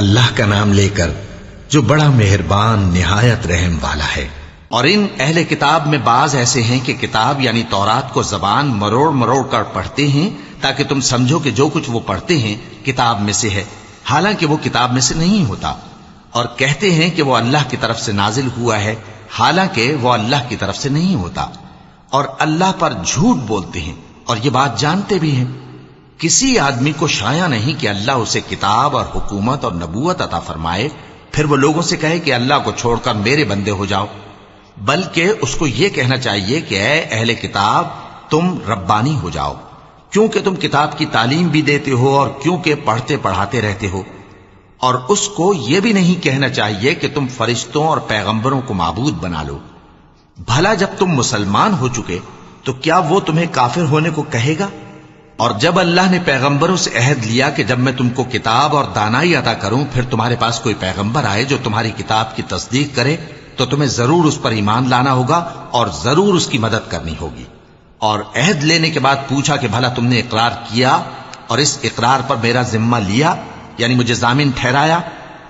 اللہ کا نام لے کر جو بڑا مہربان نہایت رحم والا ہے۔ اور ان اہل کتاب میں بعض ایسے ہیں کہ کتاب یعنی تورات کو زبان مروڑ مروڑ کر پڑھتے ہیں تاکہ تم سمجھو کہ جو کچھ وہ پڑھتے ہیں کتاب میں سے ہے، حالانکہ وہ کتاب میں سے نہیں ہوتا، اور کہتے ہیں کہ وہ اللہ کی طرف سے نازل ہوا ہے، حالانکہ وہ اللہ کی طرف سے نہیں ہوتا، اور اللہ پر جھوٹ بولتے ہیں اور یہ بات جانتے بھی ہیں۔ کسی آدمی کو شایع نہیں کہ اللہ اسے کتاب اور حکومت اور نبوت عطا فرمائے پھر وہ لوگوں سے کہے کہ اللہ کو چھوڑ کر میرے بندے ہو جاؤ، بلکہ اس کو یہ کہنا چاہیے کہ اے اہل کتاب تم ربانی ہو جاؤ، کیونکہ تم کتاب کی تعلیم بھی دیتے ہو اور کیونکہ پڑھتے پڑھاتے رہتے ہو۔ اور اس کو یہ بھی نہیں کہنا چاہیے کہ تم فرشتوں اور پیغمبروں کو معبود بنا لو۔ بھلا جب تم مسلمان ہو چکے تو کیا وہ تمہیں کافر ہونے کو کہے گا؟ اور جب اللہ نے پیغمبروں سے عہد لیا کہ جب میں تم کو کتاب اور دانائی عطا کروں پھر تمہارے پاس کوئی پیغمبر آئے جو تمہاری کتاب کی تصدیق کرے تو تمہیں ضرور اس پر ایمان لانا ہوگا اور ضرور اس کی مدد کرنی ہوگی۔ اور عہد لینے کے بعد پوچھا کہ بھلا تم نے اقرار کیا اور اس اقرار پر میرا ذمہ لیا، یعنی مجھے ضامن ٹھہرایا؟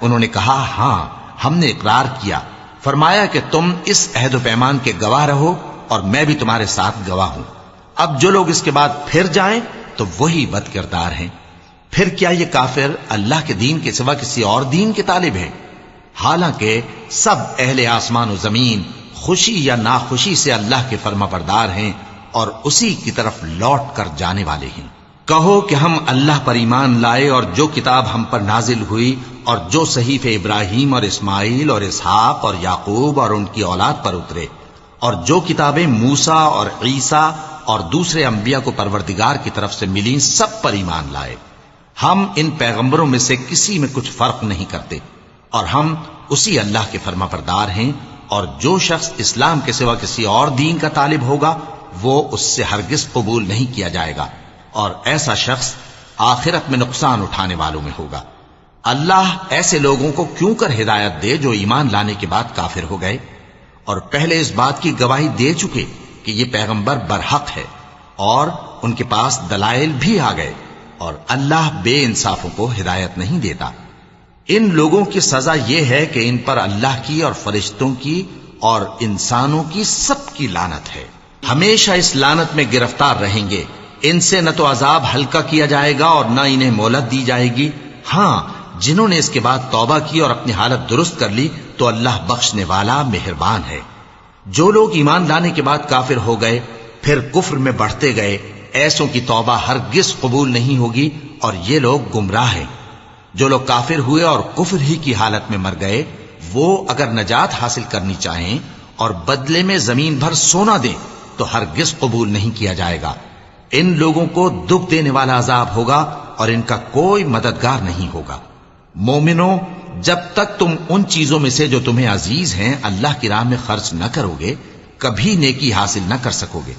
انہوں نے کہا ہاں ہم نے اقرار کیا۔ فرمایا کہ تم اس عہد و پیمان کے گواہ رہو اور میں بھی تمہارے ساتھ گواہ ہوں۔ اب جو لوگ اس کے بعد پھر جائیں تو وہی بد کردار ہیں۔ پھر کیا یہ کافر اللہ کے دین کے سوا کسی اور دین کے طالب ہیں؟ حالانکہ سب اہل آسمان و زمین خوشی یا ناخوشی سے اللہ کے فرما بردار ہیں اور اسی کی طرف لوٹ کر جانے والے ہیں۔ کہو کہ ہم اللہ پر ایمان لائے اور جو کتاب ہم پر نازل ہوئی اور جو صحیفے ابراہیم اور اسماعیل اور اسحاق اور یعقوب اور ان کی اولاد پر اترے اور جو کتابیں موسیٰ اور عیسیٰ اور دوسرے انبیاء کو پروردگار کی طرف سے ملیں سب پر ایمان لائے۔ ہم ان پیغمبروں میں سے کسی میں کچھ فرق نہیں کرتے اور ہم اسی اللہ کے فرما بردار ہیں، اور جو شخص اسلام کے سوا کسی اور دین کا طالب ہوگا وہ اس سے ہرگز قبول نہیں کیا جائے گا، اور ایسا شخص آخرت میں نقصان اٹھانے والوں میں ہوگا۔ اللہ ایسے لوگوں کو کیوں کر ہدایت دے جو ایمان لانے کے بعد کافر ہو گئے اور پہلے اس بات کی گواہی دے چکے کہ یہ پیغمبر برحق ہے اور ان کے پاس دلائل بھی آ گئے، اور اللہ بے انصافوں کو ہدایت نہیں دیتا۔ ان لوگوں کی سزا یہ ہے کہ ان پر اللہ کی اور فرشتوں کی اور انسانوں کی سب کی لعنت ہے، ہمیشہ اس لعنت میں گرفتار رہیں گے۔ ان سے نہ تو عذاب ہلکا کیا جائے گا اور نہ انہیں مہلت دی جائے گی۔ ہاں جنہوں نے اس کے بعد توبہ کی اور اپنی حالت درست کر لی تو اللہ بخشنے والا مہربان ہے۔ جو لوگ ایمان لانے کے بعد کافر ہو گئے پھر کفر میں بڑھتے گئے ایسوں کی توبہ ہرگز قبول نہیں ہوگی اور یہ لوگ گمراہ ہیں۔ جو لوگ کافر ہوئے اور کفر ہی کی حالت میں مر گئے وہ اگر نجات حاصل کرنی چاہیں اور بدلے میں زمین بھر سونا دیں تو ہرگز قبول نہیں کیا جائے گا۔ ان لوگوں کو دکھ دینے والا عذاب ہوگا اور ان کا کوئی مددگار نہیں ہوگا۔ مومنوں، جب تک تم ان چیزوں میں سے جو تمہیں عزیز ہیں اللہ کی راہ میں خرچ نہ کرو گے کبھی نیکی حاصل نہ کر سکو گے،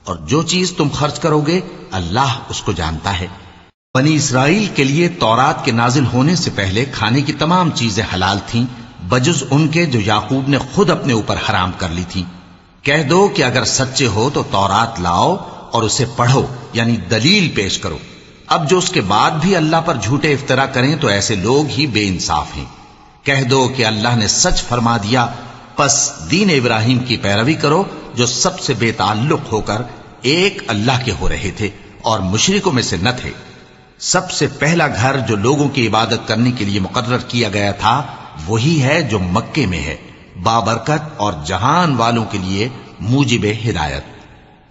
اور جو چیز تم خرچ کرو گے اللہ اس کو جانتا ہے۔ بنی اسرائیل کے لیے تورات کے نازل ہونے سے پہلے کھانے کی تمام چیزیں حلال تھیں بجز ان کے جو یعقوب نے خود اپنے اوپر حرام کر لی تھی۔ کہہ دو کہ اگر سچے ہو تو تورات لاؤ اور اسے پڑھو، یعنی دلیل پیش کرو۔ اب جو اس کے بعد بھی اللہ پر جھوٹے افطرا کریں تو ایسے لوگ ہی بے انصاف ہیں۔ کہہ دو کہ اللہ نے سچ فرما دیا، پس دین ابراہیم کی پیروی کرو جو سب سے بے تعلق ہو کر ایک اللہ کے ہو رہے تھے اور مشرکوں میں سے نہ تھے۔ سب سے پہلا گھر جو لوگوں کی عبادت کرنے کے لیے مقرر کیا گیا تھا وہی ہے جو مکے میں ہے، بابرکت اور جہان والوں کے لیے موجب ہدایت۔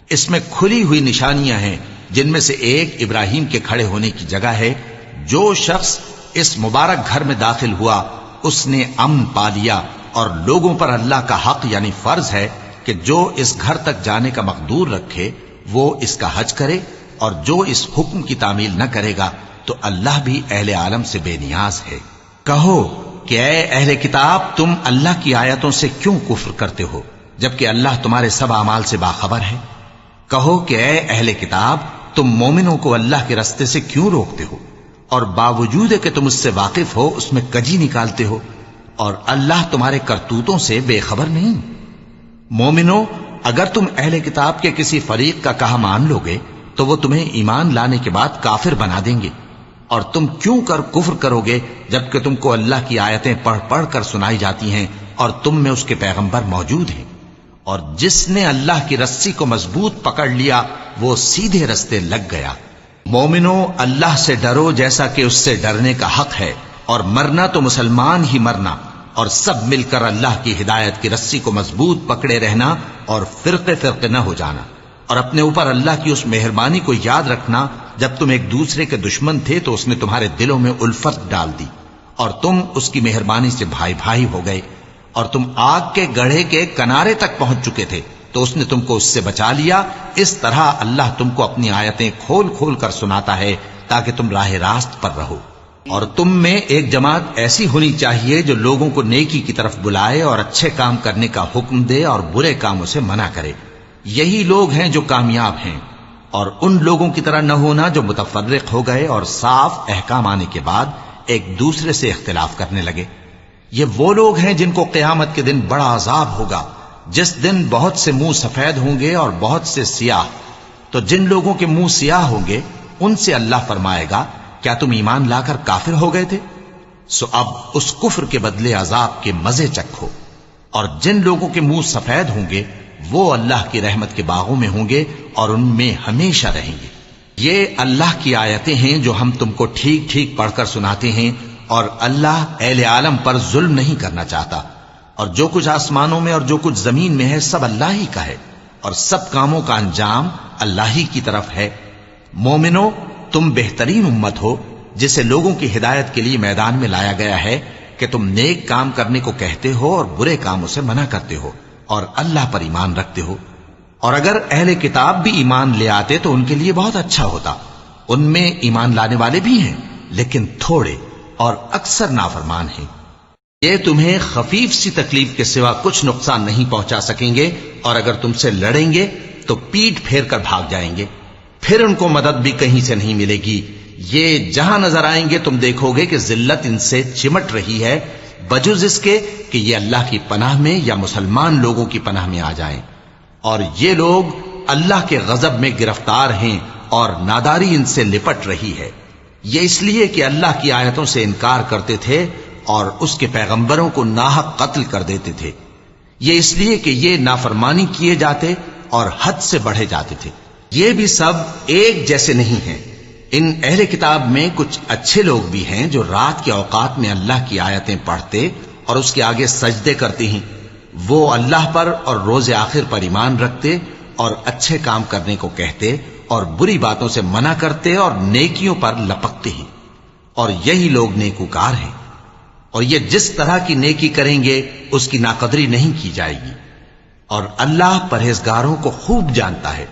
اس میں کھلی ہوئی نشانیاں ہیں جن میں سے ایک ابراہیم کے کھڑے ہونے کی جگہ ہے۔ جو شخص اس مبارک گھر میں داخل ہوا اس نے امن پا لیا، اور لوگوں پر اللہ کا حق یعنی فرض ہے کہ جو اس گھر تک جانے کا مقدور رکھے وہ اس کا حج کرے، اور جو اس حکم کی تعمیل نہ کرے گا تو اللہ بھی اہل عالم سے بے نیاز ہے۔ کہو کہ اے اہل کتاب تم اللہ کی آیتوں سے کیوں کفر کرتے ہو جبکہ اللہ تمہارے سب اعمال سے باخبر ہے؟ کہو کہ اے اہل کتاب تم مومنوں کو اللہ کے رستے سے کیوں روکتے ہو اور باوجود کہ تم اس سے واقف ہو اس میں کجی نکالتے ہو، اور اللہ تمہارے کرتوتوں سے بے خبر نہیں؟ مومنوں، اگر تم اہل کتاب کے کسی فریق کا کہا مان لو گے تو وہ تمہیں ایمان لانے کے بعد کافر بنا دیں گے، اور تم کیوں کر کفر کرو گے جبکہ تم کو اللہ کی آیتیں پڑھ پڑھ کر سنائی جاتی ہیں اور تم میں اس کے پیغمبر موجود ہیں؟ اور جس نے اللہ کی رسی کو مضبوط پکڑ لیا وہ سیدھے رستے لگ گیا۔ مومنو، اللہ سے ڈرو جیسا کہ اس سے ڈرنے کا حق ہے، اور مرنا تو مسلمان ہی مرنا، اور سب مل کر اللہ کی ہدایت کی رسی کو مضبوط پکڑے رہنا اور فرقے فرقے نہ ہو جانا، اور اپنے اوپر اللہ کی اس مہربانی کو یاد رکھنا جب تم ایک دوسرے کے دشمن تھے تو اس نے تمہارے دلوں میں الفت ڈال دی اور تم اس کی مہربانی سے بھائی بھائی ہو گئے، اور تم آگ کے گڑھے کے کنارے تک پہنچ چکے تھے تو اس نے تم کو اس سے بچا لیا۔ اس طرح اللہ تم کو اپنی آیتیں کھول کھول کر سناتا ہے تاکہ تم راہ راست پر رہو۔ اور تم میں ایک جماعت ایسی ہونی چاہیے جو لوگوں کو نیکی کی طرف بلائے اور اچھے کام کرنے کا حکم دے اور برے کاموں سے منع کرے۔ یہی لوگ ہیں جو کامیاب ہیں، اور ان لوگوں کی طرح نہ ہونا جو متفرق ہو گئے اور صاف احکام آنے کے بعد ایک دوسرے سے اختلاف کرنے لگے۔ یہ وہ لوگ ہیں جن کو قیامت کے دن بڑا عذاب ہوگا، جس دن بہت سے منہ سفید ہوں گے اور بہت سے سیاہ۔ تو جن لوگوں کے منہ سیاہ ہوں گے ان سے اللہ فرمائے گا، کیا تم ایمان لا کر کافر ہو گئے تھے؟ سو اب اس کفر کے بدلے عذاب کے مزے چکھو۔ اور جن لوگوں کے منہ سفید ہوں گے وہ اللہ کی رحمت کے باغوں میں ہوں گے اور ان میں ہمیشہ رہیں گے۔ یہ اللہ کی آیتیں ہیں جو ہم تم کو ٹھیک ٹھیک پڑھ کر سناتے ہیں، اور اللہ اہل عالم پر ظلم نہیں کرنا چاہتا، اور جو کچھ آسمانوں میں اور جو کچھ زمین میں ہے سب اللہ ہی کا ہے، اور سب کاموں کا انجام اللہ ہی کی طرف ہے۔ مومنو، تم بہترین امت ہو جسے لوگوں کی ہدایت کے لیے میدان میں لایا گیا ہے کہ تم نیک کام کرنے کو کہتے ہو اور برے کاموں سے منع کرتے ہو اور اللہ پر ایمان رکھتے ہو۔ اور اگر اہل کتاب بھی ایمان لے آتے تو ان کے لیے بہت اچھا ہوتا، ان میں ایمان لانے والے بھی ہیں لیکن تھوڑے اور اکثر نافرمان ہیں۔ یہ تمہیں خفیف سی تکلیف کے سوا کچھ نقصان نہیں پہنچا سکیں گے، اور اگر تم سے لڑیں گے تو پیٹ پھیر کر بھاگ جائیں گے، پھر ان کو مدد بھی کہیں سے نہیں ملے گی۔ یہ جہاں نظر آئیں گے تم دیکھو گے کہ ذلت ان سے چمٹ رہی ہے، بجز اس کے کہ یہ اللہ کی پناہ میں یا مسلمان لوگوں کی پناہ میں آ جائیں۔ اور یہ لوگ اللہ کے غضب میں گرفتار ہیں اور ناداری ان سے لپٹ رہی ہے۔ یہ اس لیے کہ اللہ کی آیتوں سے انکار کرتے تھے اور اس کے پیغمبروں کو ناحق قتل کر دیتے تھے۔ یہ اس لیے کہ یہ نافرمانی کیے جاتے اور حد سے بڑھے جاتے تھے۔ یہ بھی سب ایک جیسے نہیں ہیں۔ ان اہل کتاب میں کچھ اچھے لوگ بھی ہیں جو رات کے اوقات میں اللہ کی آیتیں پڑھتے اور اس کے آگے سجدے کرتے ہیں۔ وہ اللہ پر اور روز آخر پر ایمان رکھتے اور اچھے کام کرنے کو کہتے اور بری باتوں سے منع کرتے اور نیکیوں پر لپکتے ہیں، اور یہی لوگ نیکوکار ہیں۔ اور یہ جس طرح کی نیکی کریں گے اس کی ناقدری نہیں کی جائے گی، اور اللہ پرہیزگاروں کو خوب جانتا ہے۔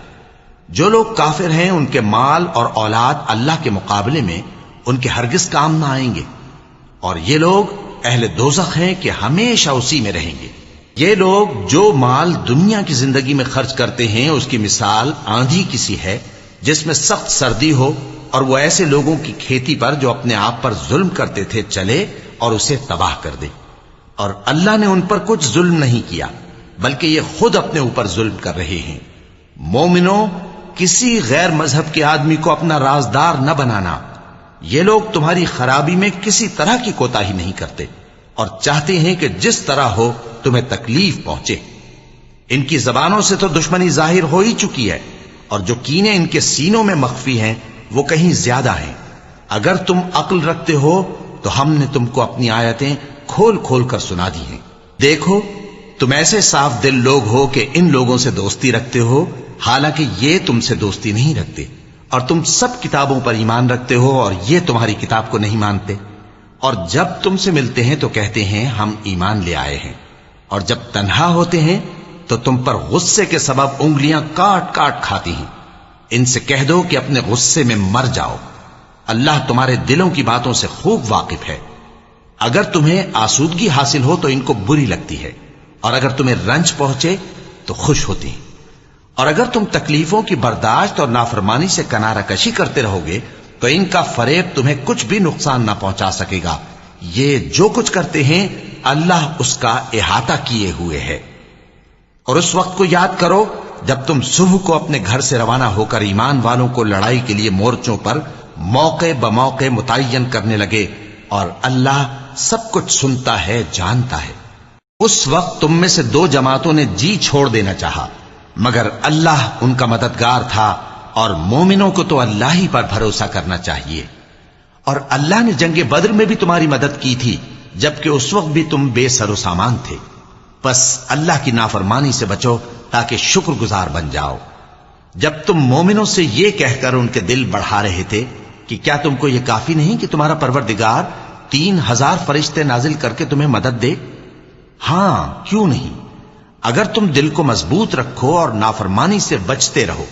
جو لوگ کافر ہیں ان کے مال اور اولاد اللہ کے مقابلے میں ان کے ہرگز کام نہ آئیں گے، اور یہ لوگ اہل دوزخ ہیں کہ ہمیشہ اسی میں رہیں گے۔ یہ لوگ جو مال دنیا کی زندگی میں خرچ کرتے ہیں اس کی مثال آندھی کی سی ہے جس میں سخت سردی ہو، اور وہ ایسے لوگوں کی کھیتی پر جو اپنے آپ پر ظلم کرتے تھے چلے اور اسے تباہ کر دے۔ اور اللہ نے ان پر کچھ ظلم نہیں کیا بلکہ یہ خود اپنے اوپر ظلم کر رہے ہیں۔ مومنو، کسی غیر مذہب کے آدمی کو اپنا رازدار نہ بنانا۔ یہ لوگ تمہاری خرابی میں کسی طرح کی کوتاہی نہیں کرتے اور چاہتے ہیں کہ جس طرح ہو تمہیں تکلیف پہنچے۔ ان کی زبانوں سے تو دشمنی ظاہر ہو ہی چکی ہے، اور جو کینے ان کے سینوں میں مخفی ہیں وہ کہیں زیادہ ہیں۔ اگر تم عقل رکھتے ہو تو ہم نے تم کو اپنی آیتیں کھول کھول کر سنا دی ہیں۔ دیکھو، تم ایسے صاف دل لوگ ہو کہ ان لوگوں سے دوستی رکھتے ہو، حالانکہ یہ تم سے دوستی نہیں رکھتے، اور تم سب کتابوں پر ایمان رکھتے ہو اور یہ تمہاری کتاب کو نہیں مانتے۔ اور جب تم سے ملتے ہیں تو کہتے ہیں ہم ایمان لے آئے ہیں، اور جب تنہا ہوتے ہیں تو تم پر غصے کے سبب انگلیاں کاٹ کاٹ کھاتی ہیں۔ ان سے کہہ دو کہ اپنے غصے میں مر جاؤ، اللہ تمہارے دلوں کی باتوں سے خوب واقف ہے۔ اگر تمہیں آسودگی حاصل ہو تو ان کو بری لگتی ہے، اور اگر تمہیں رنج پہنچے تو خوش ہوتی ہیں۔ اور اگر تم تکلیفوں کی برداشت اور نافرمانی سے کنارہ کشی کرتے رہو گے تو ان کا فریب تمہیں کچھ بھی نقصان نہ پہنچا سکے گا۔ یہ جو کچھ کرتے ہیں اللہ اس کا احاطہ کیے ہوئے ہے۔ اور اس وقت کو یاد کرو جب تم صبح کو اپنے گھر سے روانہ ہو کر ایمان والوں کو لڑائی کے لیے مورچوں پر موقع بموقع متعین کرنے لگے، اور اللہ سب کچھ سنتا ہے، جانتا ہے۔ اس وقت تم میں سے دو جماعتوں نے جی چھوڑ دینا چاہا، مگر اللہ ان کا مددگار تھا، اور مومنوں کو تو اللہ ہی پر بھروسہ کرنا چاہیے۔ اور اللہ نے جنگ بدر میں بھی تمہاری مدد کی تھی، جبکہ اس وقت بھی تم بے سر و سامان تھے۔ بس اللہ کی نافرمانی سے بچو تاکہ شکر گزار بن جاؤ۔ جب تم مومنوں سے یہ کہہ کر ان کے دل بڑھا رہے تھے کہ کیا تم کو یہ کافی نہیں کہ تمہارا پروردگار 3000 فرشتے نازل کر کے تمہیں مدد دے؟ ہاں، کیوں نہیں؟ اگر تم دل کو مضبوط رکھو اور نافرمانی سے بچتے رہو،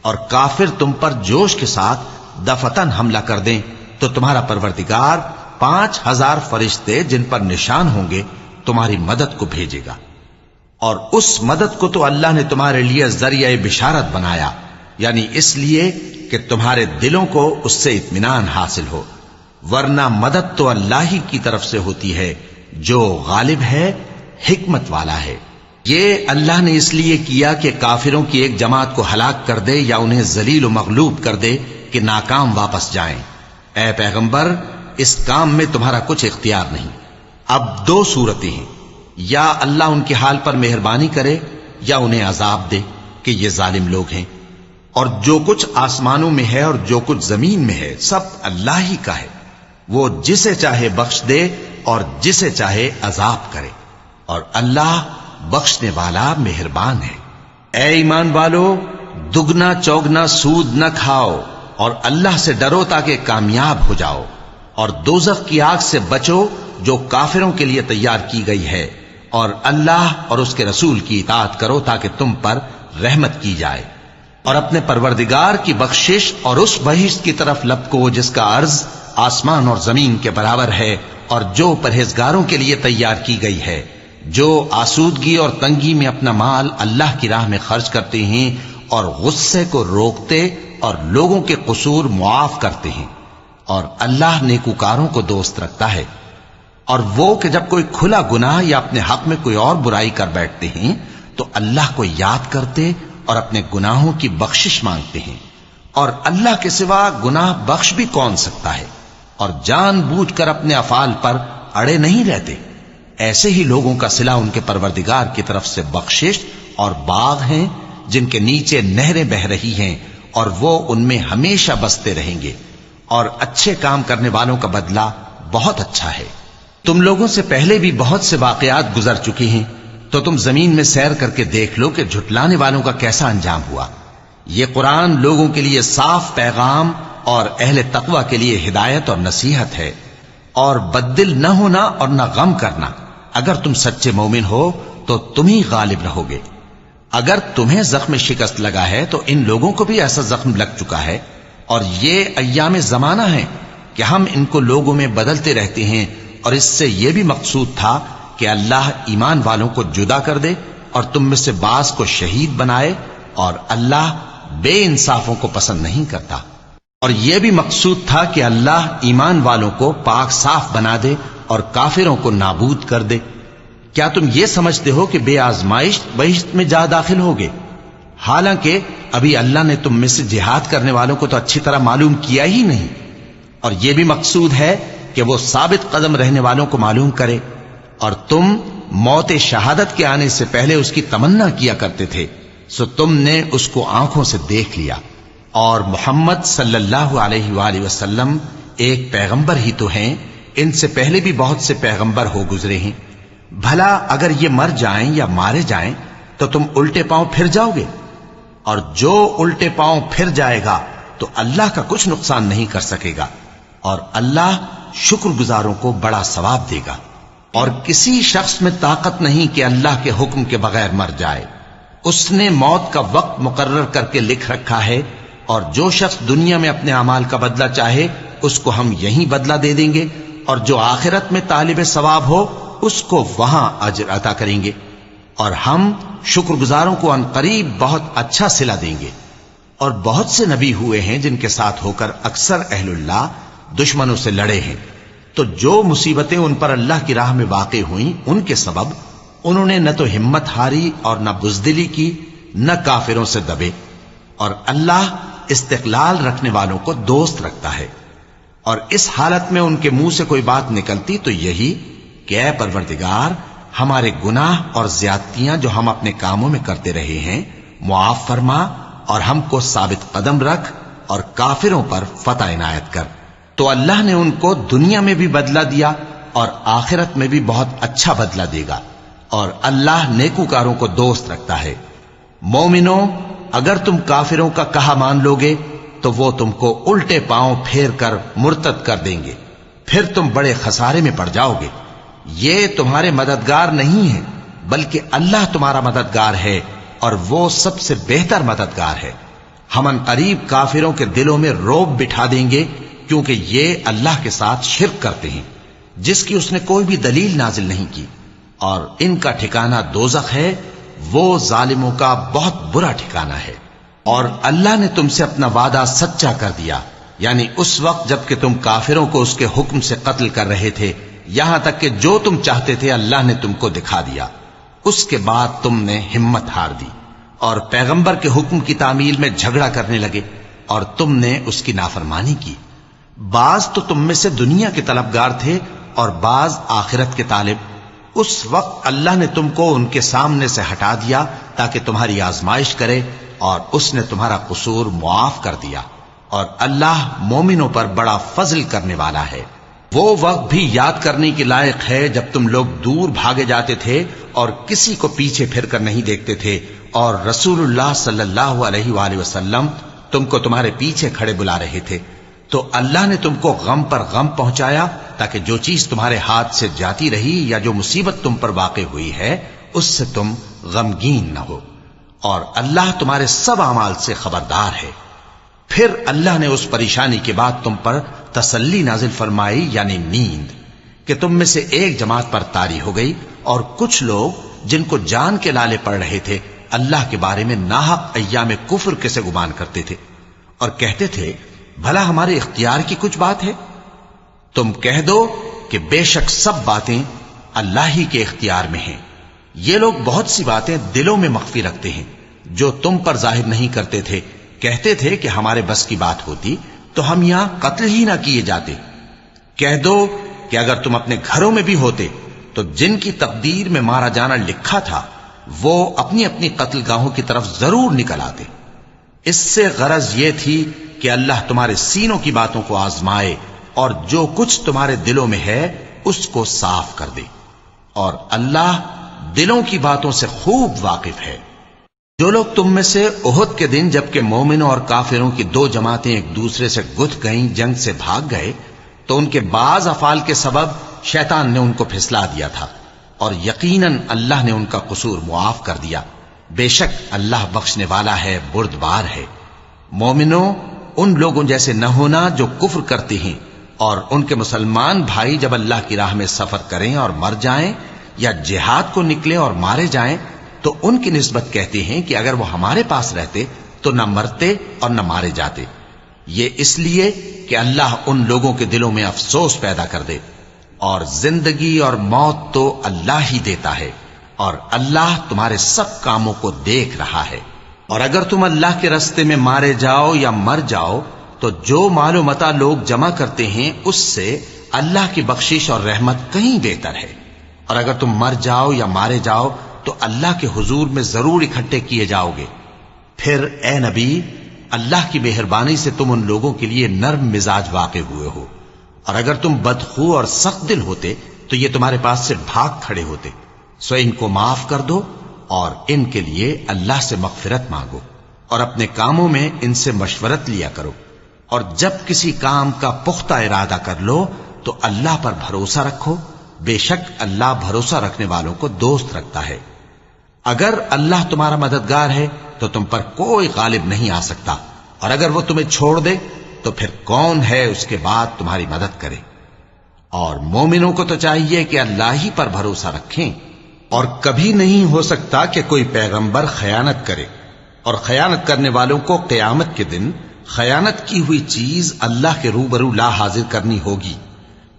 اور کافر تم پر جوش کے ساتھ دفتن حملہ کر دیں، تو تمہارا پروردگار 5000 فرشتے جن پر نشان ہوں گے تمہاری مدد کو بھیجے گا۔ اور اس مدد کو تو اللہ نے تمہارے لیے ذریعہ بشارت بنایا، یعنی اس لیے کہ تمہارے دلوں کو اس سے اطمینان حاصل ہو، ورنہ مدد تو اللہ ہی کی طرف سے ہوتی ہے جو غالب ہے، حکمت والا ہے۔ یہ اللہ نے اس لیے کیا کہ کافروں کی ایک جماعت کو ہلاک کر دے یا انہیں ذلیل و مغلوب کر دے کہ ناکام واپس جائیں۔ اے پیغمبر، اس کام میں تمہارا کچھ اختیار نہیں۔ اب دو صورتیں ہیں، یا اللہ ان کے حال پر مہربانی کرے یا انہیں عذاب دے کہ یہ ظالم لوگ ہیں۔ اور جو کچھ آسمانوں میں ہے اور جو کچھ زمین میں ہے سب اللہ ہی کا ہے، وہ جسے چاہے بخش دے اور جسے چاہے عذاب کرے، اور اللہ بخشنے والا مہربان ہے۔ اے ایمان والو، دگنا چوگنا سود نہ کھاؤ، اور اللہ سے ڈرو تاکہ کامیاب ہو جاؤ، اور دوزخ کی آگ سے بچو جو کافروں کے لیے تیار کی گئی ہے، اور اللہ اور اس کے رسول کی اطاعت کرو تاکہ تم پر رحمت کی جائے، اور اپنے پروردگار کی بخشش اور اس بہشت کی طرف لپکو جس کا عرض آسمان اور زمین کے برابر ہے، اور جو پرہیزگاروں کے لیے تیار کی گئی ہے، جو آسودگی اور تنگی میں اپنا مال اللہ کی راہ میں خرچ کرتے ہیں اور غصے کو روکتے اور لوگوں کے قصور معاف کرتے ہیں، اور اللہ نیکوکاروں کو دوست رکھتا ہے۔ اور وہ کہ جب کوئی کھلا گناہ یا اپنے حق میں کوئی اور برائی کر بیٹھتے ہیں تو اللہ کو یاد کرتے اور اپنے گناہوں کی بخشش مانگتے ہیں، اور اللہ کے سوا گناہ بخش بھی کون سکتا ہے، اور جان بوجھ کر اپنے افعال پر اڑے نہیں رہتے۔ ایسے ہی لوگوں کا صلہ ان کے پروردگار کی طرف سے بخشش اور باغ ہیں جن کے نیچے نہریں بہ رہی ہیں، اور وہ ان میں ہمیشہ بستے رہیں گے، اور اچھے کام کرنے والوں کا بدلہ بہت اچھا ہے۔ تم لوگوں سے پہلے بھی بہت سے واقعات گزر چکے ہیں، تو تم زمین میں سیر کر کے دیکھ لو کہ جھٹلانے والوں کا کیسا انجام ہوا۔ یہ قرآن لوگوں کے لیے صاف پیغام اور اہل تقوی کے لیے ہدایت اور نصیحت ہے، اور بددل نہ ہونا اور نہ غم کرنا۔ اگر تم سچے مومن ہو تو تم ہی غالب رہو گے۔ اگر تمہیں زخم شکست لگا ہے تو ان لوگوں کو بھی ایسا زخم لگ چکا ہے، اور یہ ایام زمانہ ہے کہ ہم ان کو لوگوں میں بدلتے رہتے ہیں، اور اس سے یہ بھی مقصود تھا کہ اللہ ایمان والوں کو جدا کر دے اور تم میں سے بعض کو شہید بنائے، اور اللہ بے انصافوں کو پسند نہیں کرتا۔ اور یہ بھی مقصود تھا کہ اللہ ایمان والوں کو پاک صاف بنا دے اور کافروں کو نابود کر دے۔ کیا تم یہ سمجھتے ہو کہ بے آزمائش بہشت میں جا داخل ہوگے؟ حالانکہ ابھی اللہ نے تم میں سے جہاد کرنے والوں کو تو اچھی طرح معلوم کیا ہی نہیں۔ اور یہ بھی مقصود ہے کہ وہ ثابت قدم رہنے والوں کو معلوم کرے، اور تم موت شہادت کے آنے سے پہلے اس کی تمنا کیا کرتے تھے، سو تم نے اس کو آنکھوں سے دیکھ لیا۔ اور محمد صلی اللہ علیہ وآلہ وسلم ایک پیغمبر ہی تو ہیں، ان سے پہلے بھی بہت سے پیغمبر ہو گزرے ہیں۔ بھلا اگر یہ مر جائیں یا مارے جائیں تو تم الٹے پاؤں پھر جاؤ گے؟ اور جو الٹے پاؤں پھر جائے گا تو اللہ کا کچھ نقصان نہیں کر سکے گا، اور اللہ شکر گزاروں کو بڑا ثواب دے گا۔ اور کسی شخص میں طاقت نہیں کہ اللہ کے حکم کے بغیر مر جائے۔ اس نے موت کا وقت مقرر کر کے لکھ رکھا ہے، اور جو شخص دنیا میں اپنے اعمال کا بدلہ چاہے اس کو ہم یہیں بدلہ دے دیں گے، اور جو آخرت میں طالب ثواب ہو اس کو وہاں اجر عطا کریں گے، اور ہم شکر گزاروں کو عنقریب بہت اچھا صلہ دیں گے۔ اور بہت سے نبی ہوئے ہیں جن کے ساتھ ہو کر اکثر اہل اللہ دشمنوں سے لڑے ہیں، تو جو مصیبتیں ان پر اللہ کی راہ میں واقع ہوئیں ان کے سبب انہوں نے نہ تو ہمت ہاری اور نہ بزدلی کی، نہ کافروں سے دبے، اور اللہ استقلال رکھنے والوں کو دوست رکھتا ہے، اور اس حالت میں ان کے منہ سے کوئی بات نکلتی تو یہی کہ اے پروردگار، ہمارے گناہ اور زیادتیاں جو ہم اپنے کاموں میں کرتے رہے ہیں معاف فرما، اور ہم کو ثابت قدم رکھ، اور کافروں پر فتح عنایت کر۔ تو اللہ نے ان کو دنیا میں بھی بدلہ دیا اور آخرت میں بھی بہت اچھا بدلہ دے گا، اور اللہ نیکوکاروں کو دوست رکھتا ہے۔ مومنو، اگر تم کافروں کا کہا مان لوگے تو وہ تم کو الٹے پاؤں پھیر کر مرتد کر دیں گے، پھر تم بڑے خسارے میں پڑ جاؤ گے۔ یہ تمہارے مددگار نہیں ہیں، بلکہ اللہ تمہارا مددگار ہے، اور وہ سب سے بہتر مددگار ہے۔ ہم ان قریب کافروں کے دلوں میں رعب بٹھا دیں گے، کیونکہ یہ اللہ کے ساتھ شرک کرتے ہیں جس کی اس نے کوئی بھی دلیل نازل نہیں کی، اور ان کا ٹھکانہ دوزخ ہے، وہ ظالموں کا بہت برا ٹھکانہ ہے۔ اور اللہ نے تم سے اپنا وعدہ سچا کر دیا، یعنی اس وقت جب کہ تم کافروں کو اس کے حکم سے قتل کر رہے تھے، یہاں تک کہ جو تم چاہتے تھے اللہ نے تم کو دکھا دیا۔ اس کے بعد تم نے ہمت ہار دی اور پیغمبر کے حکم کی تعمیل میں جھگڑا کرنے لگے، اور تم نے اس کی نافرمانی کی۔ بعض تو تم میں سے دنیا کے طلبگار تھے اور بعض آخرت کے طالب۔ اس وقت اللہ نے تم کو ان کے سامنے سے ہٹا دیا تاکہ تمہاری آزمائش کرے، اور اس نے تمہارا قصور معاف کر دیا، اور اللہ مومنوں پر بڑا فضل کرنے والا ہے۔ وہ وقت بھی یاد کرنے کے لائق ہے جب تم لوگ دور بھاگے جاتے تھے اور کسی کو پیچھے پھر کر نہیں دیکھتے تھے، اور رسول اللہ صلی اللہ علیہ وآلہ وسلم تم کو تمہارے پیچھے کھڑے بلا رہے تھے، تو اللہ نے تم کو غم پر غم پہنچایا تاکہ جو چیز تمہارے ہاتھ سے جاتی رہی یا جو مصیبت تم پر واقع ہوئی ہے اس سے تم غمگین نہ ہو، اور اللہ تمہارے سب اعمال سے خبردار ہے۔ پھر اللہ نے اس پریشانی کے بعد تم پر تسلی نازل فرمائی، یعنی نیند، کہ تم میں سے ایک جماعت پر طاری ہو گئی، اور کچھ لوگ جن کو جان کے لالے پڑ رہے تھے اللہ کے بارے میں ناحق ایام کفر کے سے گمان کرتے تھے، اور کہتے تھے بھلا ہمارے اختیار کی کچھ بات ہے؟ تم کہہ دو کہ بے شک سب باتیں اللہ ہی کے اختیار میں ہیں۔ یہ لوگ بہت سی باتیں دلوں میں مخفی رکھتے ہیں جو تم پر ظاہر نہیں کرتے تھے۔ کہتے تھے کہ ہمارے بس کی بات ہوتی تو ہم یہاں قتل ہی نہ کیے جاتے۔ کہہ دو کہ اگر تم اپنے گھروں میں بھی ہوتے تو جن کی تقدیر میں مارا جانا لکھا تھا وہ اپنی اپنی قتل گاہوں کی طرف ضرور نکل آتے۔ اس سے غرض یہ تھی کہ اللہ تمہارے سینوں کی باتوں کو آزمائے اور جو کچھ تمہارے دلوں میں ہے اس کو صاف کر دے، اور اللہ دلوں کی باتوں سے خوب واقف ہے۔ جو لوگ تم میں سے احد کے دن جبکہ مومنوں اور کافروں کی دو جماعتیں ایک دوسرے سے گتھ گئیں جنگ سے بھاگ گئے تو ان کے بعض افعال کے سبب شیطان نے ان کو پھسلا دیا تھا، اور یقیناً اللہ نے ان کا قصور معاف کر دیا۔ بے شک اللہ بخشنے والا ہے، بردبار ہے۔ مومنوں، ان لوگوں جیسے نہ ہونا جو کفر کرتے ہیں، اور ان کے مسلمان بھائی جب اللہ کی راہ میں سفر کریں اور مر جائیں یا جہاد کو نکلیں اور مارے جائیں تو ان کی نسبت کہتے ہیں کہ اگر وہ ہمارے پاس رہتے تو نہ مرتے اور نہ مارے جاتے۔ یہ اس لیے کہ اللہ ان لوگوں کے دلوں میں افسوس پیدا کر دے، اور زندگی اور موت تو اللہ ہی دیتا ہے، اور اللہ تمہارے سب کاموں کو دیکھ رہا ہے۔ اور اگر تم اللہ کے راستے میں مارے جاؤ یا مر جاؤ تو جو مال و متاع لوگ جمع کرتے ہیں اس سے اللہ کی بخشش اور رحمت کہیں بہتر ہے، اور اگر تم مر جاؤ یا مارے جاؤ تو اللہ کے حضور میں ضرور اکٹھے کیے جاؤ گے۔ پھر اے نبی، اللہ کی مہربانی سے تم ان لوگوں کے لیے نرم مزاج واقع ہوئے ہو، اور اگر تم بدخو اور سخت دل ہوتے تو یہ تمہارے پاس سے بھاگ کھڑے ہوتے۔ سو ان کو معاف کر دو اور ان کے لیے اللہ سے مغفرت مانگو، اور اپنے کاموں میں ان سے مشورت لیا کرو، اور جب کسی کام کا پختہ ارادہ کر لو تو اللہ پر بھروسہ رکھو، بے شک اللہ بھروسہ رکھنے والوں کو دوست رکھتا ہے۔ اگر اللہ تمہارا مددگار ہے تو تم پر کوئی غالب نہیں آ سکتا، اور اگر وہ تمہیں چھوڑ دے تو پھر کون ہے اس کے بعد تمہاری مدد کرے۔ اور مومنوں کو تو چاہیے کہ اللہ ہی پر بھروسہ رکھیں، اور کبھی نہیں ہو سکتا کہ کوئی پیغمبر خیانت کرے، اور خیانت کرنے والوں کو قیامت کے دن خیانت کی ہوئی چیز اللہ کے روبرو لا حاضر کرنی ہوگی۔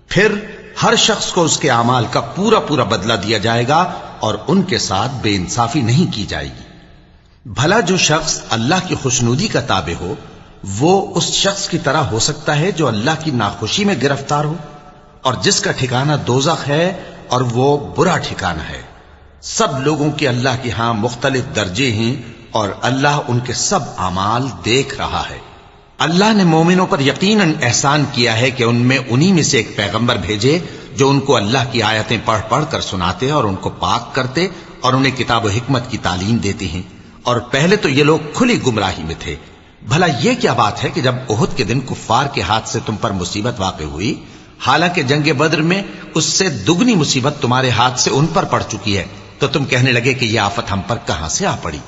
پھر ہر شخص کو اس کے اعمال کا پورا پورا بدلہ دیا جائے گا، اور ان کے ساتھ بے انصافی نہیں کی جائے گی۔ بھلا جو شخص اللہ کی خوشنودی کا تابع ہو وہ اس شخص کی طرح ہو سکتا ہے جو اللہ کی ناخوشی میں گرفتار ہو اور جس کا ٹھکانہ دوزخ ہے اور وہ برا ٹھکانہ ہے۔ سب لوگوں کے اللہ کے ہاں مختلف درجے ہیں اور اللہ ان کے سب اعمال دیکھ رہا ہے۔ اللہ نے مومنوں پر یقیناً احسان کیا ہے کہ ان میں انہی میں سے ایک پیغمبر بھیجے جو ان کو اللہ کی آیتیں پڑھ پڑھ کر سناتے اور ان کو پاک کرتے اور انہیں کتاب و حکمت کی تعلیم دیتے ہیں، اور پہلے تو یہ لوگ کھلی گمراہی میں تھے۔ بھلا یہ کیا بات ہے کہ جب احد کے دن کفار کے ہاتھ سے تم پر مصیبت واقع ہوئی، حالانکہ جنگ بدر میں اس سے دگنی مصیبت تمہارے ہاتھ سے ان پر پڑ چکی ہے، تو تم کہنے لگے کہ یہ آفت ہم پر کہاں سے آ پڑی؟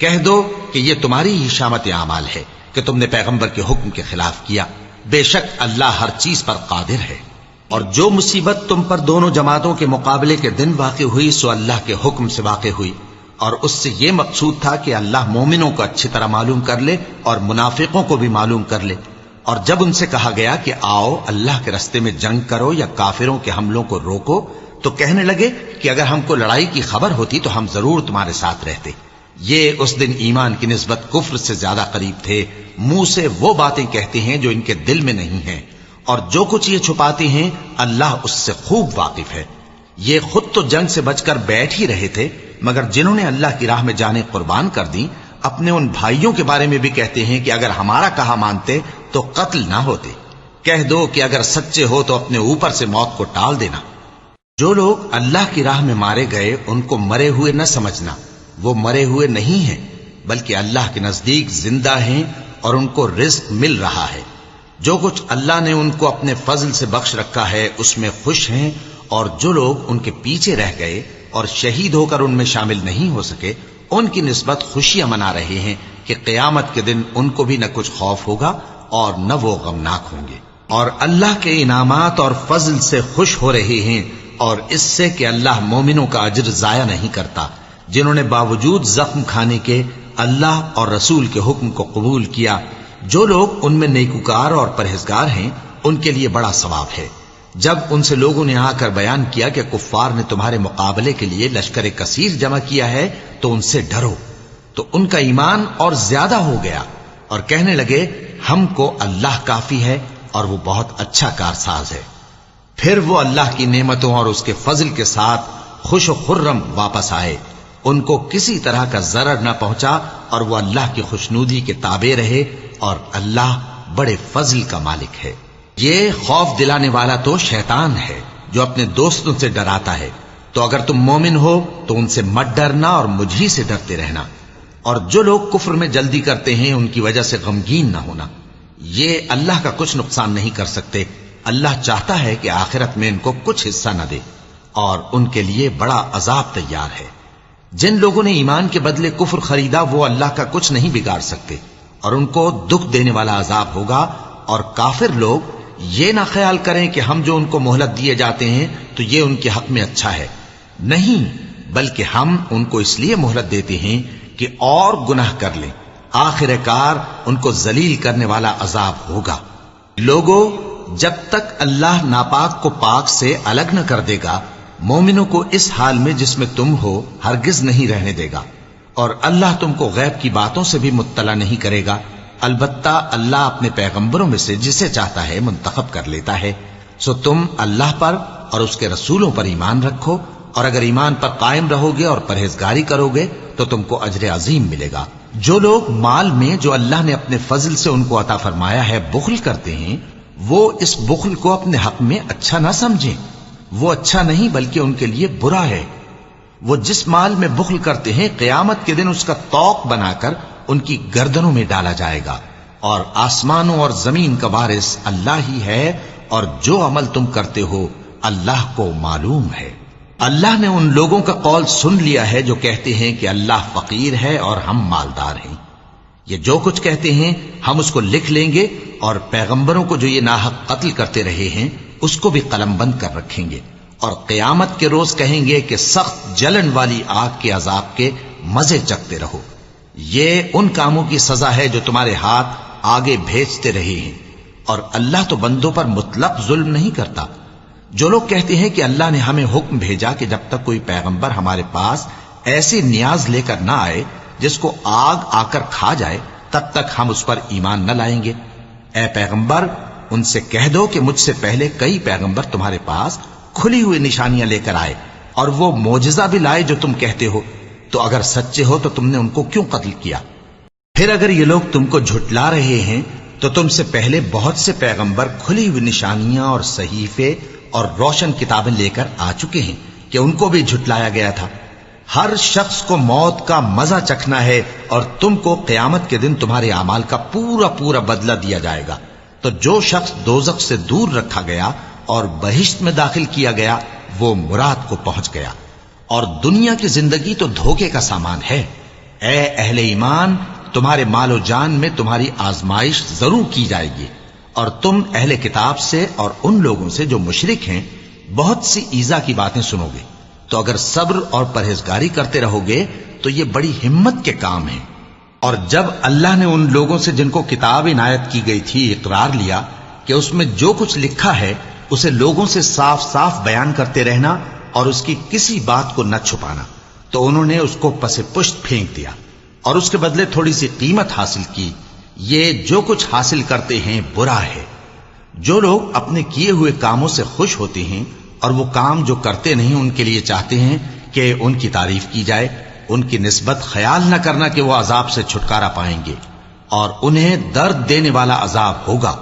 کہہ دو کہ یہ تمہاری ہی شامت اعمال ہے کہ تم نے پیغمبر کے حکم کے خلاف کیا، بے شک اللہ ہر چیز پر قادر ہے۔ اور جو مصیبت تم پر دونوں جماعتوں کے مقابلے کے دن واقع ہوئی سو اللہ کے حکم سے واقع ہوئی، اور اس سے یہ مقصود تھا کہ اللہ مومنوں کو اچھی طرح معلوم کر لے اور منافقوں کو بھی معلوم کر لے۔ اور جب ان سے کہا گیا کہ آؤ اللہ کے رستے میں جنگ کرو یا کافروں کے حملوں کو روکو، تو کہنے لگے کہ اگر ہم کو لڑائی کی خبر ہوتی تو ہم ضرور تمہارے ساتھ رہتے۔ یہ اس دن ایمان کی نسبت کفر سے زیادہ قریب تھے، منہ سے وہ باتیں کہتے ہیں جو ان کے دل میں نہیں ہیں، اور جو کچھ یہ چھپاتے ہیں اللہ اس سے خوب واقف ہے۔ یہ خود تو جنگ سے بچ کر بیٹھ ہی رہے تھے، مگر جنہوں نے اللہ کی راہ میں جانیں قربان کر دیں اپنے ان بھائیوں کے بارے میں بھی کہتے ہیں کہ اگر ہمارا کہا مانتے تو قتل نہ ہوتے۔ کہہ دو کہ اگر سچے ہو تو اپنے اوپر سے موت کو ٹال دینا۔ جو لوگ اللہ کی راہ میں مارے گئے ان کو مرے ہوئے نہ سمجھنا، وہ مرے ہوئے نہیں ہیں بلکہ اللہ کے نزدیک زندہ ہیں اور ان کو رزق مل رہا ہے۔ جو کچھ اللہ نے ان کو اپنے فضل سے بخش رکھا ہے اس میں خوش ہیں، اور جو لوگ ان کے پیچھے رہ گئے اور شہید ہو کر ان میں شامل نہیں ہو سکے ان کی نسبت خوشیاں منا رہے ہیں کہ قیامت کے دن ان کو بھی نہ کچھ خوف ہوگا اور نہ وہ غمناک ہوں گے، اور اللہ کے انعامات اور فضل سے خوش ہو رہے ہیں، اور اس سے کہ اللہ مومنوں کا اجر ضائع نہیں کرتا، جنہوں نے باوجود زخم کھانے کے اللہ اور رسول کے حکم کو قبول کیا۔ جو لوگ ان میں نیکوکار اور پرہیزگار ہیں ان کے لیے بڑا ثواب ہے۔ جب ان سے لوگوں نے آ کر بیان کیا کہ کفار نے تمہارے مقابلے کے لیے لشکر کثیر جمع کیا ہے تو ان سے ڈرو، تو ان کا ایمان اور زیادہ ہو گیا اور کہنے لگے ہم کو اللہ کافی ہے اور وہ بہت اچھا کارساز ہے۔ پھر وہ اللہ کی نعمتوں اور اس کے فضل کے ساتھ خوش و خرم واپس آئے، ان کو کسی طرح کا ضرر نہ پہنچا اور وہ اللہ کی خوشنودی کے تابع رہے، اور اللہ بڑے فضل کا مالک ہے۔ یہ خوف دلانے والا تو شیطان ہے جو اپنے دوستوں سے ڈراتا ہے، تو اگر تم مومن ہو تو ان سے مت ڈرنا اور مجھ ہی سے ڈرتے رہنا، اور جو لوگ کفر میں جلدی کرتے ہیں ان کی وجہ سے غمگین نہ ہونا، یہ اللہ کا کچھ نقصان نہیں کر سکتے۔ اللہ چاہتا ہے کہ آخرت میں ان کو کچھ حصہ نہ دے اور ان کے لیے بڑا عذاب تیار ہے۔ جن لوگوں نے ایمان کے بدلے کفر خریدا وہ اللہ کا کچھ نہیں بگاڑ سکتے، اور ان کو دکھ دینے والا عذاب ہوگا۔ اور کافر لوگ یہ نہ خیال کریں کہ ہم جو ان کو مہلت دیے جاتے ہیں تو یہ ان کے حق میں اچھا ہے، نہیں، بلکہ ہم ان کو اس لیے مہلت دیتے ہیں کہ اور گناہ کر لیں، آخر کار ان کو ذلیل کرنے والا عذاب ہوگا۔ لوگوں، جب تک اللہ ناپاک کو پاک سے الگ نہ کر دے گا مومنوں کو اس حال میں جس میں تم ہو ہرگز نہیں رہنے دے گا، اور اللہ تم کو غیب کی باتوں سے بھی مطلع نہیں کرے گا، البتہ اللہ اپنے پیغمبروں میں سے جسے چاہتا ہے منتخب کر لیتا ہے۔ سو تم اللہ پر اور اس کے رسولوں پر ایمان رکھو، اور اگر ایمان پر قائم رہو گے اور پرہیزگاری کرو گے تو تم کو اجر عظیم ملے گا۔ جو لوگ مال میں جو اللہ نے اپنے فضل سے ان کو عطا فرمایا ہے بخل کرتے ہیں، وہ اس بخل کو اپنے حق میں اچھا نہ سمجھیں، وہ اچھا نہیں بلکہ ان کے لیے برا ہے۔ وہ جس مال میں بخل کرتے ہیں قیامت کے دن اس کا طوق بنا کر ان کی گردنوں میں ڈالا جائے گا، اور آسمانوں اور زمین کا وارث اللہ ہی ہے، اور جو عمل تم کرتے ہو اللہ کو معلوم ہے۔ اللہ نے ان لوگوں کا قول سن لیا ہے جو کہتے ہیں کہ اللہ فقیر ہے اور ہم مالدار ہیں۔ یہ جو کچھ کہتے ہیں ہم اس کو لکھ لیں گے، اور پیغمبروں کو جو یہ ناحق قتل کرتے رہے ہیں اس کو بھی قلم بند کر رکھیں گے، اور قیامت کے روز کہیں گے کہ سخت جلن والی آگ کے عذاب کے مزے چکھتے رہو۔ یہ ان کاموں کی سزا ہے جو تمہارے ہاتھ آگے بھیجتے رہے ہیں، اور اللہ تو بندوں پر مطلق ظلم نہیں کرتا۔ جو لوگ کہتے ہیں کہ اللہ نے ہمیں حکم بھیجا کہ جب تک کوئی پیغمبر ہمارے پاس ایسی نیاز لے کر نہ آئے جس کو آگ آ کر کھا جائے تب تک ہم اس پر ایمان نہ لائیں گے۔ اے پیغمبر ان سے کہہ دو کہ مجھ سے پہلے کئی پیغمبر تمہارے پاس کھلی ہوئی نشانیاں لے کر آئے اور وہ معجزہ بھی لائے جو تم کہتے ہو، تو اگر سچے ہو تو تم نے ان کو کیوں قتل کیا؟ پھر اگر یہ لوگ تم کو جھٹلا رہے ہیں تو تم سے پہلے بہت سے پیغمبر کھلی ہوئی نشانیاں اور صحیفے اور روشن کتابیں لے کر آ چکے ہیں کہ ان کو بھی جھٹلایا گیا تھا۔ ہر شخص کو موت کا مزہ چکھنا ہے اور تم کو قیامت کے دن تمہارے اعمال کا پورا پورا بدلہ دیا جائے گا۔ تو جو شخص دوزخ سے دور رکھا گیا اور بہشت میں داخل کیا گیا وہ مراد کو پہنچ گیا، اور دنیا کی زندگی تو دھوکے کا سامان ہے۔ اے اہل ایمان تمہارے مال و جان میں تمہاری آزمائش ضرور کی جائے گی، اور تم اہل کتاب سے اور ان لوگوں سے جو مشرک ہیں بہت سی ایذا کی باتیں سنو گے، تو اگر صبر اور پرہیزگاری کرتے رہو گے تو یہ بڑی ہمت کے کام ہیں۔ اور جب اللہ نے ان لوگوں سے جن کو کتاب عنایت کی گئی تھی اقرار لیا کہ اس میں جو کچھ لکھا ہے اسے لوگوں سے صاف صاف بیان کرتے رہنا اور اس کی کسی بات کو نہ چھپانا، تو انہوں نے اس کو پس پشت پھینک دیا اور اس کے بدلے تھوڑی سی قیمت حاصل کی۔ یہ جو کچھ حاصل کرتے ہیں برا ہے۔ جو لوگ اپنے کیے ہوئے کاموں سے خوش ہوتے ہیں اور وہ کام جو کرتے نہیں ان کے لیے چاہتے ہیں کہ ان کی تعریف کی جائے، ان کی نسبت خیال نہ کرنا کہ وہ عذاب سے چھٹکارا پائیں گے، اور انہیں درد دینے والا عذاب ہوگا۔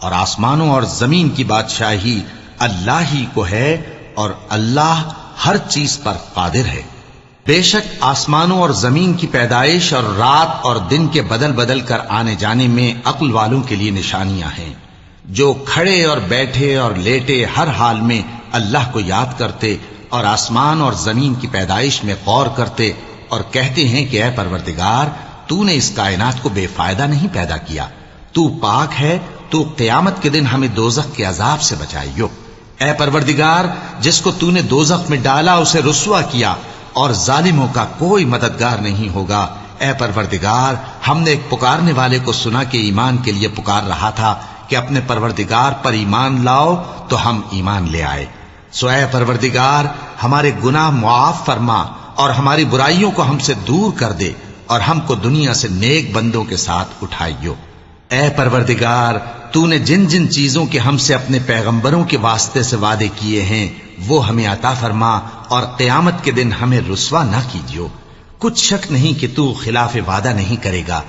اور آسمانوں اور زمین کی بادشاہی اللہ ہی کو ہے، اور اللہ ہر چیز پر قادر ہے۔ بے شک آسمانوں اور زمین کی پیدائش اور رات اور دن کے بدل بدل کر آنے جانے میں عقل والوں کے لیے نشانیاں ہیں، جو کھڑے اور بیٹھے اور لیٹے ہر حال میں اللہ کو یاد کرتے اور آسمان اور زمین کی پیدائش میں غور کرتے اور کہتے ہیں کہ اے پروردگار تو نے اس کائنات کو بے فائدہ نہیں پیدا کیا، تو پاک ہے، تو قیامت کے دن ہمیں دوزخ کے عذاب سے بچائیو۔ اے پروردگار جس کو تو نے دوزخ میں ڈالا اسے رسوا کیا، اور ظالموں کا کوئی مددگار نہیں ہوگا۔ اے پروردگار ہم نے ایک پکارنے والے کو سنا کہ ایمان کے لیے پکار رہا تھا کہ اپنے پروردگار پر ایمان لاؤ، تو ہم ایمان لے آئے۔ سو اے پروردگار ہمارے گناہ معاف فرما اور ہماری برائیوں کو ہم سے دور کر دے، اور ہم کو دنیا سے نیک بندوں کے ساتھ اٹھائیو۔ اے پروردگار تو نے جن جن چیزوں کے ہم سے اپنے پیغمبروں کے واسطے سے وعدے کیے ہیں وہ ہمیں عطا فرما، اور قیامت کے دن ہمیں رسوا نہ کیجیو۔ کچھ شک نہیں کہ تو خلاف وعدہ نہیں کرے گا۔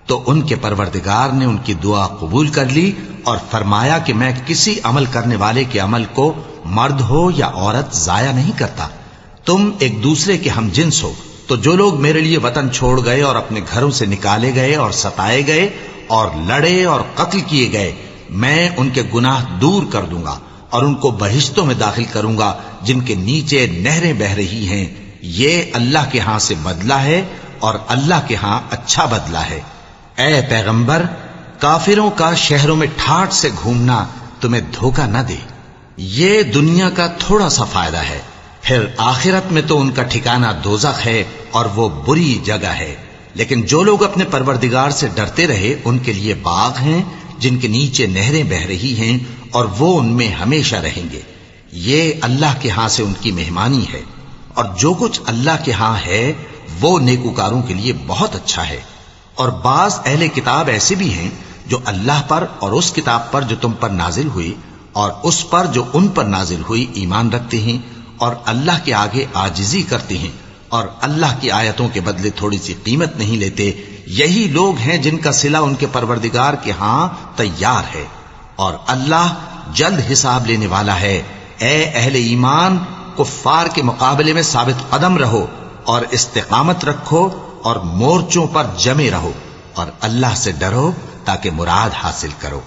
تو ان کے پروردگار نے ان کی دعا قبول کر لی اور فرمایا کہ میں کسی عمل کرنے والے کے عمل کو مرد ہو یا عورت ضائع نہیں کرتا۔ تم ایک دوسرے کے ہم جنس ہو، تو جو لوگ میرے لیے وطن چھوڑ گئے اور اپنے گھروں سے نکالے گئے اور ستائے گئے اور لڑے اور قتل کیے گئے، میں ان کے گناہ دور کر دوں گا اور ان کو بہشتوں میں داخل کروں گا جن کے نیچے نہریں بہ رہی ہیں۔ یہ اللہ کے ہاں سے بدلہ ہے اور اللہ کے ہاں اچھا بدلہ ہے۔ اے پیغمبر کافروں کا شہروں میں ٹھاٹھ سے گھومنا تمہیں دھوکہ نہ دے، یہ دنیا کا تھوڑا سا فائدہ ہے، پھر آخرت میں تو ان کا ٹھکانہ دوزخ ہے اور وہ بری جگہ ہے۔ لیکن جو لوگ اپنے پروردگار سے ڈرتے رہے ان کے لیے باغ ہیں جن کے نیچے نہریں بہ رہی ہیں، اور وہ ان میں ہمیشہ رہیں گے۔ یہ اللہ کے ہاں سے ان کی مہمانی ہے، اور جو کچھ اللہ کے ہاں ہے وہ نیکوکاروں کے لیے بہت اچھا ہے۔ اور بعض اہل کتاب ایسے بھی ہیں جو اللہ پر اور اس کتاب پر جو تم پر نازل ہوئی اور اس پر جو ان پر نازل ہوئی ایمان رکھتے ہیں، اور اللہ کے آگے عاجزی کرتے ہیں، اور اللہ کی آیتوں کے بدلے تھوڑی سی قیمت نہیں لیتے۔ یہی لوگ ہیں جن کا صلہ ان کے پروردگار کے ہاں تیار ہے، اور اللہ جلد حساب لینے والا ہے۔ اے اہل ایمان کفار کے مقابلے میں ثابت قدم رہو اور استقامت رکھو اور مورچوں پر جمے رہو، اور اللہ سے ڈرو تاکہ مراد حاصل کرو۔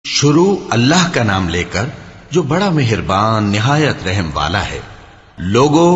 شروع اللہ کا نام لے کر جو بڑا مہربان نہایت رحم والا ہے۔ لوگو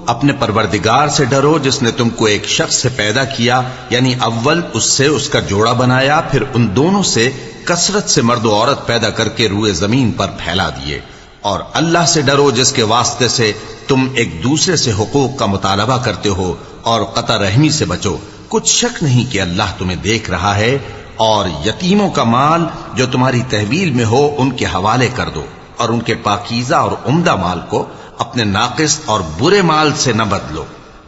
اپنے پروردگار سے ڈرو جس نے تم کو ایک شخص سے پیدا کیا، یعنی اول اس سے اس کا جوڑا بنایا، پھر ان دونوں سے کثرت سے مرد و عورت پیدا کر کے روئے زمین پر پھیلا دیے۔ اور اللہ سے ڈرو جس کے واسطے سے تم ایک دوسرے سے حقوق کا مطالبہ کرتے ہو، اور قطع رحمی سے بچو۔ کچھ شک نہیں کہ اللہ تمہیں دیکھ رہا ہے۔ اور یتیموں کا مال جو تمہاری تحویل میں ہو ان کے حوالے کر دو، اور ان کے پاکیزہ اور عمدہ مال کو اپنے ناقص اور برے مال سے نہ بدلو۔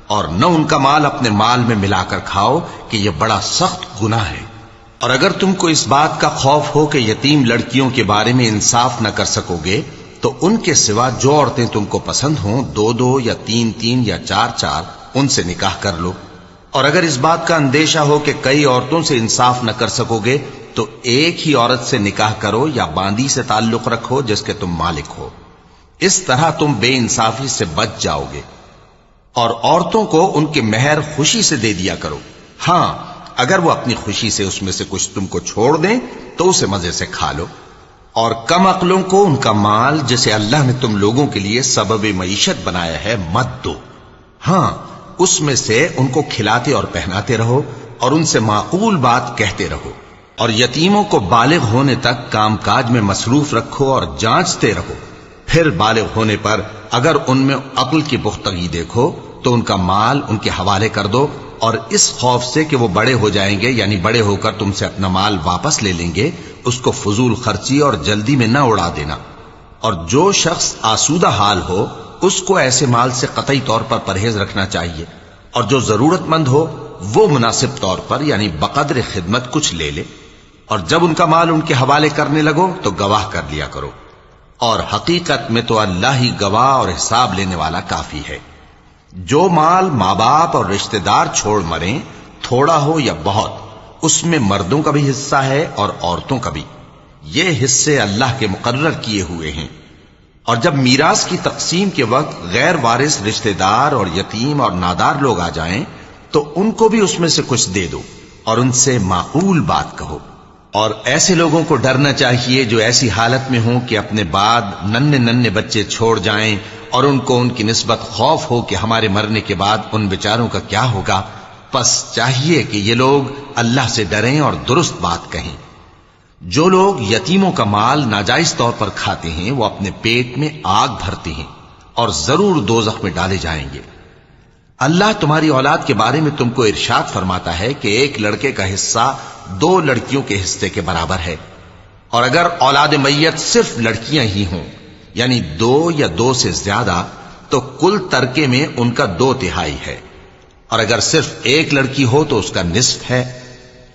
اور نہ ان کا مال اپنے مال میں ملا کر کھاؤ کہ یہ بڑا سخت گناہ ہے۔ اور اگر تم کو اس بات کا خوف ہو کہ یتیم لڑکیوں کے بارے میں انصاف نہ کر سکو گے تو ان کے سوا جو عورتیں تم کو پسند ہوں 2 یا 3 یا 4 ان سے نکاح کر لو۔ اور اگر اس بات کا اندیشہ ہو کہ کئی عورتوں سے انصاف نہ کر سکو گے تو ایک ہی عورت سے نکاح کرو یا باندی سے تعلق رکھو جس کے تم مالک ہو، اس طرح تم بے انصافی سے بچ جاؤ گے۔ اور عورتوں کو ان کے مہر خوشی سے دے دیا کرو، ہاں اگر وہ اپنی خوشی سے اس میں سے کچھ تم کو چھوڑ دیں تو اسے مزے سے کھا لو۔ اور کم عقلوں کو ان کا مال جسے اللہ نے تم لوگوں کے لیے سبب معیشت بنایا ہے مت دو، ہاں اس میں سے ان کو کھلاتے اور پہناتے رہو اور ان سے معقول بات کہتے رہو۔ اور یتیموں کو بالغ ہونے تک کام کاج میں مصروف رکھو اور جانچتے رہو، پھر بالغ ہونے پر اگر ان میں عقل کی پختگی دیکھو تو ان کا مال ان کے حوالے کر دو، اور اس خوف سے کہ وہ بڑے ہو جائیں گے یعنی بڑے ہو کر تم سے اپنا مال واپس لے لیں گے اس کو فضول خرچی اور جلدی میں نہ اڑا دینا۔ اور جو شخص آسودہ حال ہو اس کو ایسے مال سے قطعی طور پر پرہیز رکھنا چاہیے، اور جو ضرورت مند ہو وہ مناسب طور پر یعنی بقدر خدمت کچھ لے لے۔ اور جب ان کا مال ان کے حوالے کرنے لگو تو گواہ کر لیا کرو، اور حقیقت میں تو اللہ ہی گواہ اور حساب لینے والا کافی ہے۔ جو مال ماں باپ اور رشتہ دار چھوڑ مریں، تھوڑا ہو یا بہت، اس میں مردوں کا بھی حصہ ہے اور عورتوں کا بھی، یہ حصے اللہ کے مقرر کیے ہوئے ہیں۔ اور جب میراث کی تقسیم کے وقت غیر وارث رشتہ دار اور یتیم اور نادار لوگ آ جائیں تو ان کو بھی اس میں سے کچھ دے دو اور ان سے معقول بات کہو۔ اور ایسے لوگوں کو ڈرنا چاہیے جو ایسی حالت میں ہوں کہ اپنے بعد ننھے بچے چھوڑ جائیں اور ان کو ان کی نسبت خوف ہو کہ ہمارے مرنے کے بعد ان بیچاروں کا کیا ہوگا۔ پس چاہیے کہ یہ لوگ اللہ سے ڈریں اور درست بات کہیں۔ جو لوگ یتیموں کا مال ناجائز طور پر کھاتے ہیں وہ اپنے پیٹ میں آگ بھرتے ہیں اور ضرور دوزخ میں ڈالے جائیں گے۔ اللہ تمہاری اولاد کے بارے میں تم کو ارشاد فرماتا ہے کہ ایک لڑکے کا حصہ 2 لڑکیوں کے حصے کے برابر ہے، اور اگر اولاد میت صرف لڑکیاں ہی ہوں یعنی 2 یا 2 سے زیادہ تو کل ترکے میں ان کا 2/3 ہے، اور اگر صرف ایک لڑکی ہو تو اس کا نصف ہے،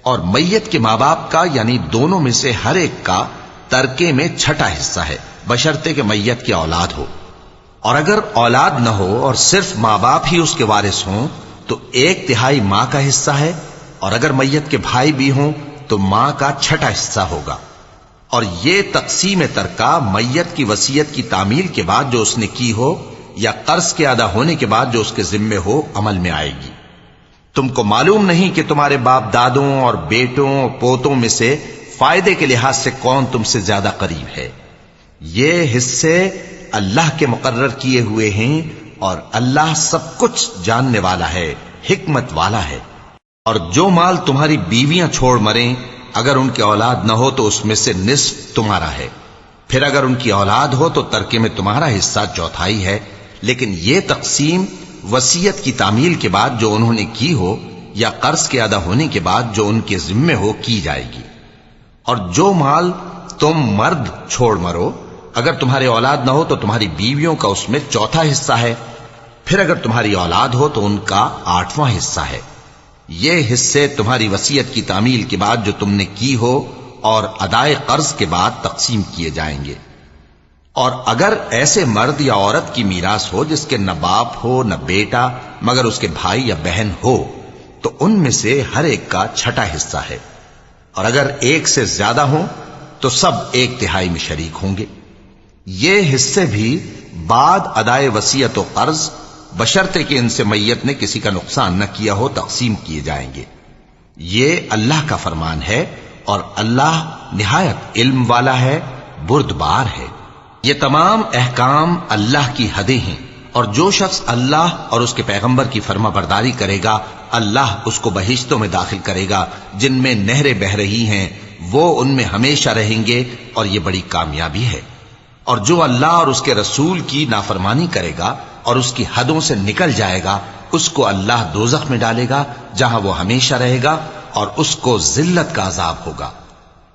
اور میت کے ماں باپ کا یعنی دونوں میں سے ہر ایک کا ترکے میں 6واں حصہ ہے بشرطے کہ میت کی اولاد ہو۔ اور اگر اولاد نہ ہو اور صرف ماں باپ ہی اس کے وارث ہوں تو 1/3 ماں کا حصہ ہے، اور اگر میت کے بھائی بھی ہوں تو ماں کا 6واں حصہ ہوگا۔ اور یہ تقسیم ترکہ میت کی وصیت کی تعمیل کے بعد جو اس نے کی ہو یا قرض کے ادا ہونے کے بعد جو اس کے ذمے ہو عمل میں آئے گی۔ تم کو معلوم نہیں کہ تمہارے باپ دادوں اور بیٹوں اور پوتوں میں سے فائدے کے لحاظ سے کون تم سے زیادہ قریب ہے۔ یہ حصے اللہ کے مقرر کیے ہوئے ہیں اور اللہ سب کچھ جاننے والا ہے، حکمت والا ہے۔ اور جو مال تمہاری بیویاں چھوڑ مریں اگر ان کی اولاد نہ ہو تو اس میں سے نصف تمہارا ہے، پھر اگر ان کی اولاد ہو تو ترکے میں تمہارا حصہ 1/4 ہے، لیکن یہ تقسیم وصیت کی تعمیل کے بعد جو انہوں نے کی ہو یا قرض کے ادا ہونے کے بعد جو ان کے ذمے ہو کی جائے گی۔ اور جو مال تم مرد چھوڑ مرو اگر تمہارے اولاد نہ ہو تو تمہاری بیویوں کا اس میں 1/4 حصہ ہے، پھر اگر تمہاری اولاد ہو تو ان کا 8واں حصہ ہے۔ یہ حصے تمہاری وصیت کی تعمیل کے بعد جو تم نے کی ہو اور ادائے قرض کے بعد تقسیم کیے جائیں گے۔ اور اگر ایسے مرد یا عورت کی میراث ہو جس کے نہ باپ ہو نہ بیٹا مگر اس کے بھائی یا بہن ہو تو ان میں سے ہر ایک کا 6واں حصہ ہے، اور اگر ایک سے زیادہ ہوں تو سب 1/3 میں شریک ہوں گے۔ یہ حصے بھی بعد ادائے وصیت و قرض بشرطے کہ ان سے میت نے کسی کا نقصان نہ کیا ہو تقسیم کیے جائیں گے۔ یہ اللہ کا فرمان ہے اور اللہ نہایت علم والا ہے، بردبار ہے۔ یہ تمام احکام اللہ کی حدیں ہیں، اور جو شخص اللہ اور اس کے پیغمبر کی فرما برداری کرے گا اللہ اس کو بہشتوں میں داخل کرے گا جن میں نہریں بہ رہی ہیں، وہ ان میں ہمیشہ رہیں گے، اور یہ بڑی کامیابی ہے۔ اور جو اللہ اور اس کے رسول کی نافرمانی کرے گا اور اس کی حدوں سے نکل جائے گا اس کو اللہ دوزخ میں ڈالے گا جہاں وہ ہمیشہ رہے گا، اور اس کو ذلت کا عذاب ہوگا۔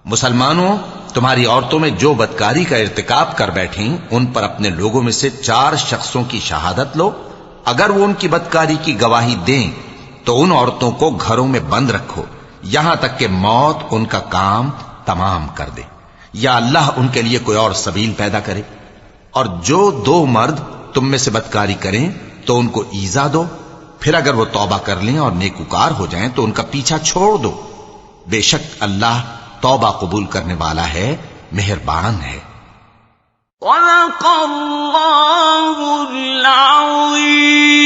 مسلمانوں، تمہاری عورتوں میں جو بدکاری کا ارتکاب کر بیٹھیں ان پر اپنے لوگوں میں سے 4 شخصوں کی شہادت لو، اگر وہ ان کی بدکاری کی گواہی دیں تو ان عورتوں کو گھروں میں بند رکھو یہاں تک کہ موت ان کا کام تمام کر دے یا اللہ ان کے لیے کوئی اور سبیل پیدا کرے. اور جو دو مرد تم میں سے بدکاری کریں تو ان کو ایذا دو، پھر اگر وہ توبہ کر لیں اور نیکوکار ہو جائیں تو ان کا پیچھا چھوڑ دو. بے شک اللہ توبہ قبول کرنے والا ہے، مہربان ہے. صدق اللہ العظیم.